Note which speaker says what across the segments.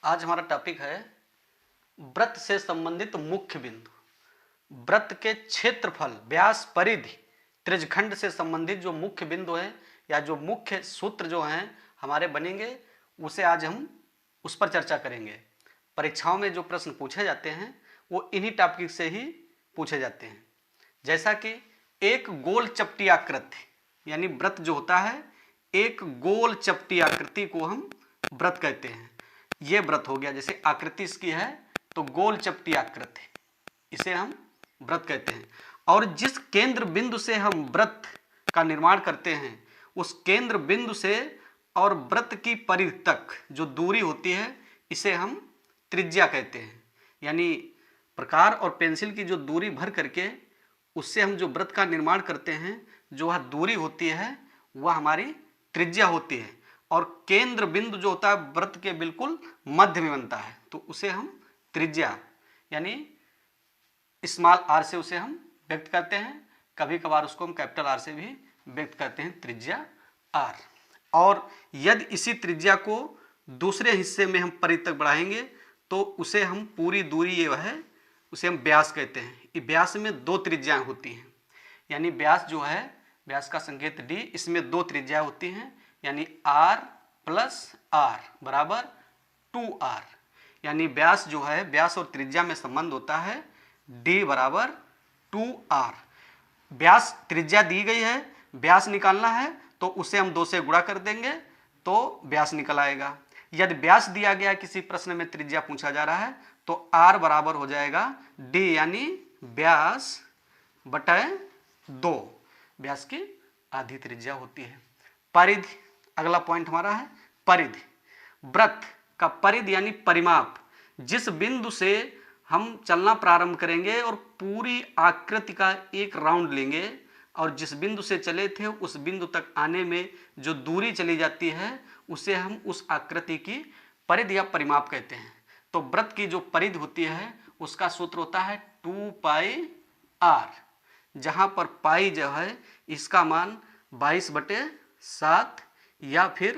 Speaker 1: आज हमारा टॉपिक है वृत्त से संबंधित मुख्य बिंदु। वृत्त के क्षेत्रफल, व्यास, परिधि, त्रिज्यखंड से संबंधित जो मुख्य बिंदु हैं या जो मुख्य सूत्र जो हैं हमारे बनेंगे, उसे आज हम उस पर चर्चा करेंगे। परीक्षाओं में जो प्रश्न पूछे जाते हैं वो इन्हीं टॉपिक से ही पूछे जाते हैं। जैसा कि एक गोल चपटी आकृति यानी वृत्त जो होता है, एक गोल चपटी आकृति को हम वृत्त कहते हैं। ये वृत्त हो गया, जैसे आकृति इसकी है तो गोल चपटी आकृति, इसे हम वृत्त कहते हैं। और जिस केंद्र बिंदु से हम वृत्त का निर्माण करते हैं, उस केंद्र बिंदु से और वृत्त की परिधि तक जो दूरी होती है, इसे हम त्रिज्या कहते हैं। यानी प्रकार और पेंसिल की जो दूरी भर करके उससे हम जो वृत्त का निर्माण करते हैं, जो वह दूरी होती है वह हमारी त्रिज्या होती है। और केंद्र बिंदु जो होता है वृत्त के बिल्कुल मध्य में बनता है, तो उसे हम त्रिज्या यानी स्मॉल आर से उसे हम व्यक्त करते हैं। कभी कभार उसको हम कैपिटल आर से भी व्यक्त करते हैं, त्रिज्या आर। और यदि इसी त्रिज्या को दूसरे हिस्से में हम परिधि तक बढ़ाएंगे तो उसे हम पूरी दूरी ये है उसे हम व्यास कहते हैं। व्यास में दो त्रिज्याएं होती हैं, यानी व्यास जो है, व्यास का संकेत डी, इसमें दो त्रिज्याएं होती हैं, यानी r प्लस आर बराबर 2r। यानी व्यास जो है, व्यास और त्रिज्या में संबंध होता है d बराबर 2r। व्यास त्रिज्या दी गई है, व्यास निकालना है तो उसे हम 2 से गुणा कर देंगे तो व्यास निकल आएगा। यदि व्यास दिया गया किसी प्रश्न में त्रिज्या पूछा जा रहा है तो r बराबर हो जाएगा d, यानी व्यास बटे 2, व्यास की आधी त्रिज्या होती है। परिधि, अगला पॉइंट हमारा है परिधि। वृत्त का परिधि यानी परिमाप, जिस बिंदु से हम चलना प्रारंभ करेंगे और पूरी आकृति का एक राउंड लेंगे और जिस बिंदु से चले थे उस बिंदु तक आने में जो दूरी चली जाती है, उसे हम उस आकृति की परिधि या परिमाप कहते हैं। तो वृत्त की जो परिधि होती है उसका सूत्र होता है 2 पाई r, जहां पर पाई जो है इसका मान 22/7 या फिर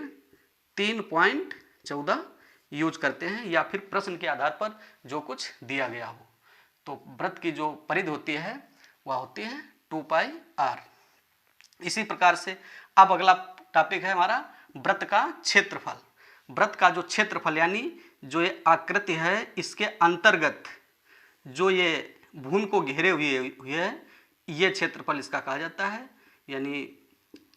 Speaker 1: 3.14 यूज करते हैं, या फिर प्रश्न के आधार पर जो कुछ दिया गया हो। तो वृत्त की जो परिधि होती है वह होती है 2 पाई r। इसी प्रकार से अब अगला टॉपिक है हमारा वृत्त का क्षेत्रफल। वृत्त का जो क्षेत्रफल यानी जो ये आकृति है, इसके अंतर्गत जो ये भूमि को घेरे हुए है, ये क्षेत्रफल इसका कहा जाता है। यानी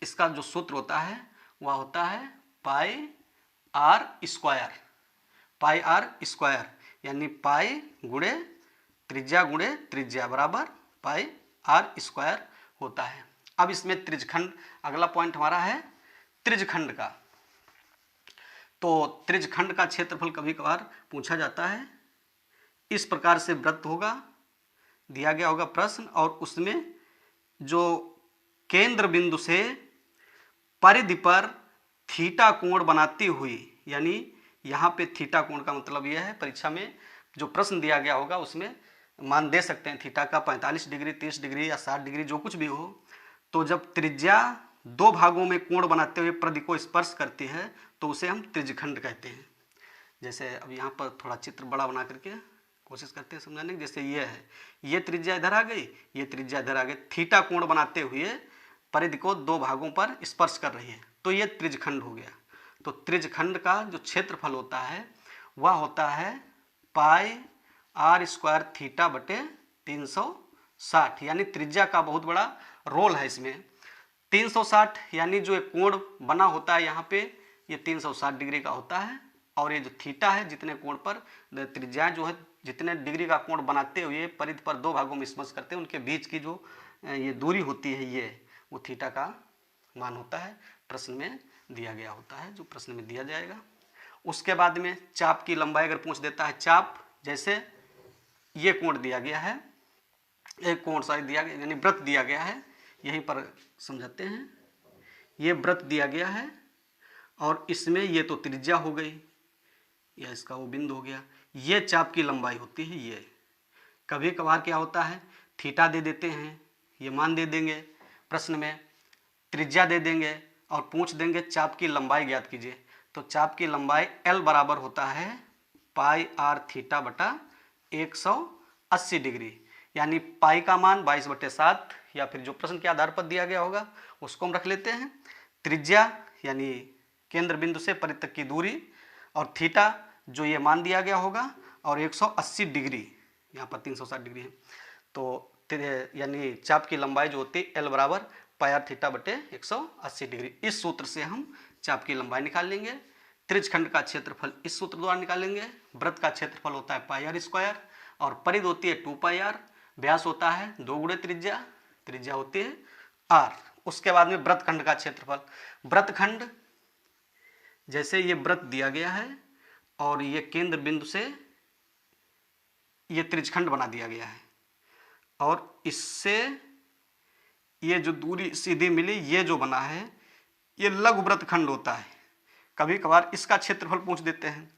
Speaker 1: इसका जो सूत्र होता है वह होता है pi r square, pi r square, यानी पाई गुणे त्रिज्या बराबर पाई आर स्क्वायर होता है। अब इसमें त्रिज्यखंड, अगला पॉइंट हमारा है त्रिज्यखंड का। तो त्रिज्यखंड का क्षेत्रफल कभी कभार पूछा जाता है। इस प्रकार से वृत्त होगा, दिया गया होगा प्रश्न, और उसमें जो केंद्र बिंदु से परिधि पर थीटा कोण बनाती हुई, यानी यहाँ पे थीटा कोण का मतलब यह है, परीक्षा में जो प्रश्न दिया गया होगा उसमें मान दे सकते हैं थीटा का 45 डिग्री, 30 डिग्री या 60 डिग्री, जो कुछ भी हो। तो जब त्रिज्या 2 भागों में कोण बनाते हुए परिधि को स्पर्श करती है तो उसे हम त्रिज्यखंड कहते हैं। जैसे अब यहाँ पर थोड़ा चित्र बड़ा बना करके कोशिश करते हैं समझाने की। जैसे ये है, ये त्रिज्या इधर आ गई, ये त्रिज्या इधर आ गई, थीटा कोण बनाते हुए परिधि को 2 भागों पर स्पर्श कर रही है, तो ये त्रिज्यखंड हो गया। तो त्रिज्यखंड का जो क्षेत्रफल होता है वह होता है पाई आर स्क्वायर थीटा बटे 360, यानी त्रिज्या का बहुत बड़ा रोल है इसमें। 360 यानी जो एक कोण बना होता है यहाँ पे, ये 360 डिग्री का होता है, और ये जो थीटा है, जितने कोण पर त्रिज्या जो है, जितने डिग्री का कोण बनाते हुए परिधि पर 2 भागों में स्पर्श करते हैं, उनके बीच की जो ये दूरी होती है, ये वो थीटा का मान होता है, प्रश्न में दिया गया होता है, जो प्रश्न में दिया जाएगा। उसके बाद में चाप की लंबाई अगर पूछ देता है, चाप जैसे ये कोण दिया गया है, एक कोण सारी दिया गया, यानी वृत्त दिया गया है, यहीं पर समझाते हैं। ये वृत्त दिया गया है और इसमें ये तो त्रिज्या हो गई या इसका वो बिंदु हो गया, ये चाप की लंबाई होती है। ये कभी कभार क्या होता है, थीटा दे देते हैं, ये मान दे देंगे प्रश्न में, त्रिज्या दे देंगे और पूछ देंगे चाप की लंबाई ज्ञात कीजिए। तो चाप की लंबाई L बराबर होता है पाई आर थीटा बटा 180 डिग्री, यानी पाई का मान 22/7 या फिर जो प्रश्न के आधार पर दिया गया होगा उसको हम रख लेते हैं। त्रिज्या यानी केंद्र बिंदु से परिधि तक की दूरी, और थीटा जो ये मान दिया गया होगा, और 180 डिग्री, यहाँ पर 360 डिग्री है, तो यानी चाप की लंबाई जो होती है एल बराबर पाई आर थीटा बटे 180 डिग्री। इस सूत्र से हम चाप की लंबाई निकाल लेंगे। त्रिज्यखंड का क्षेत्रफल इस सूत्र द्वारा निकालेंगे। वृत्त का क्षेत्रफल होता है पाई आर स्क्वायर, और परिधि होती है 2 पाई आर, व्यास होता है 2 गुणे त्रिज्या, त्रिज्या होती है आर। उसके बाद में वृत्तखंड का क्षेत्रफल, वृत्तखंड जैसे ये वृत्त दिया गया है और ये केंद्र बिंदु से ये त्रिज्यखंड बना दिया गया है, और इससे ये जो दूरी सीधी मिली ये जो बना है ये लघु वृत्तखंड होता है। कभी कभार इसका क्षेत्रफल पूछ देते हैं,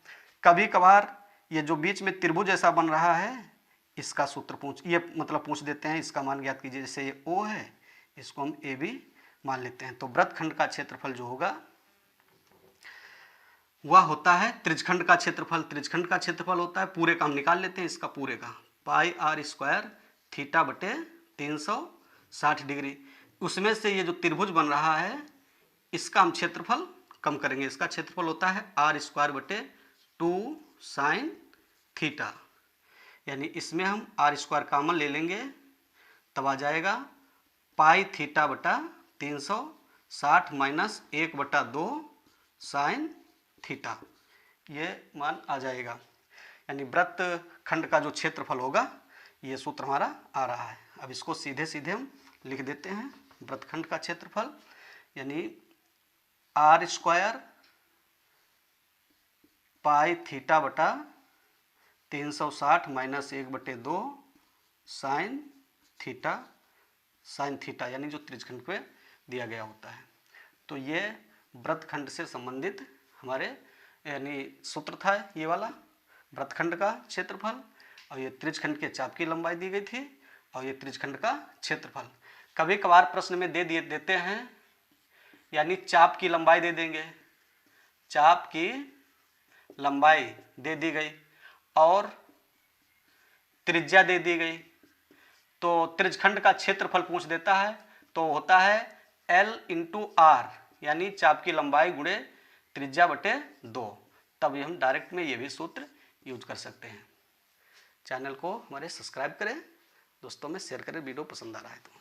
Speaker 1: कभी कभार ये जो बीच में त्रिभुज जैसा बन रहा है इसका सूत्र पूछ देते हैं, इसका मान ज्ञात कीजिए। जैसे ये ओ है, इसको हम ए बी मान लेते हैं। तो वृत्तखंड का क्षेत्रफल जो होगा वह होता है त्रिज्यखंड का क्षेत्रफल। त्रिज्यखंड का क्षेत्रफल होता है, पूरे का हम निकाल लेते हैं, इसका पूरे का पाई आर स्क्वायर थीटा बटे 360 डिग्री। उसमें से ये जो त्रिभुज बन रहा है इसका हम क्षेत्रफल कम करेंगे, इसका क्षेत्रफल होता है आर स्क्वायर बटे 2 साइन थीटा, यानी इसमें हम आर स्क्वायर कॉमन ले लेंगे, तब आ जाएगा पाई थीटा बटा 360 माइनस 1/2 साइन थीटा, ये मान आ जाएगा। यानी वृत्त खंड का जो क्षेत्रफल होगा ये सूत्र हमारा आ रहा है। अब इसको सीधे सीधे हम लिख देते हैं। वृत्तखंड का क्षेत्रफल यानी आर स्क्वायर पाई थीटा बटा 360 माइनस 1/2 साइन थीटा यानी जो त्रिज्यखंड पे दिया गया होता है। तो ये वृत्तखंड से संबंधित हमारे यानी सूत्र था ये वाला, वृत्तखंड का क्षेत्रफल, और ये त्रिज्यखंड के चाप की लंबाई दी गई थी, और ये त्रिज्यखंड का क्षेत्रफल। कभी कभार प्रश्न में देते हैं, यानी चाप की लंबाई दे देंगे, चाप की लंबाई दे दी गई और त्रिज्या दे दी गई, तो त्रिज्यखंड का क्षेत्रफल पूछ देता है, तो होता है L इंटू आर, यानी चाप की लंबाई गुणे त्रिज्या बटे 2। तब हम डायरेक्ट में ये भी सूत्र यूज कर सकते हैं। चैनल को हमारे सब्सक्राइब करें, दोस्तों में शेयर करें वीडियो पसंद आ रहा है तो।